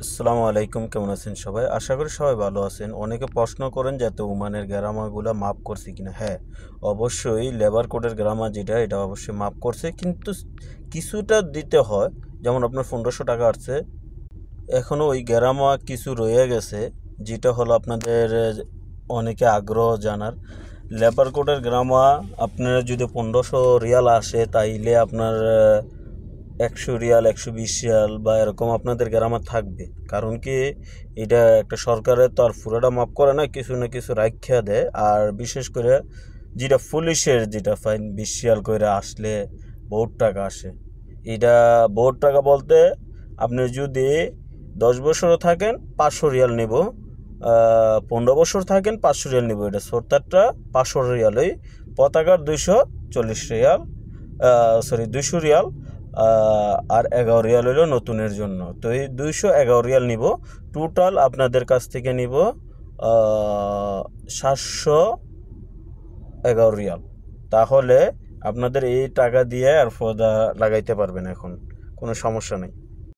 আসসালামু আলাইকুম, কেমন আছেন সবাই? আশা করি সবাই ভালো আছেন। অনেকে প্রশ্ন করেন যাতে ওমানের গ্রামারগুলো মাপ করছে কিনা। হ্যাঁ, অবশ্যই লেবার কোডের গ্রামার যেটা এটা অবশ্যই মাপ করছে, কিন্তু কিছুটা দিতে হয়। যেমন আপনার 1500 টাকা আসছে, এখনও ওই গ্রামার কিছু রয়ে গেছে, যেটা হলো আপনাদের অনেকে আগ্রহ জানার। লেবার কোডের গ্রামার আপনার যদি 1500 রিয়াল আসে, তাইলে আপনার 100 রিয়াল, 120 রিয়াল বা এরকম আপনাদের গ্রামার থাকবে। কারণ কি, এটা একটা সরকারের তো আর পুরোটা মাফ করে না, কিছু না কিছু রাখিয়া দেয়। আর বিশেষ করে যেটা পুলিশের যেটা ফাইন 20 রিয়াল করে আসলে বহুত টাকা আসে। এটা বহুত টাকা বলতে, আপনি যদি 10 বছরও থাকেন 500 রিয়াল নেব, 15 বছর থাকেন 500 রিয়াল নেব। এটা সরকারটা 500 রিয়ালই, পতাকার 240 রিয়াল, সরি 200 রিয়াল, আর 11 রিয়াল হইল নতুনের জন্য। তো এই 211 রিয়াল নিব, টোটাল আপনাদের কাছ থেকে নিব 711 রিয়াল। তাহলে আপনাদের এই টাকা দিয়ে আর ফদা লাগাইতে পারবেন, এখন কোনো সমস্যা নেই।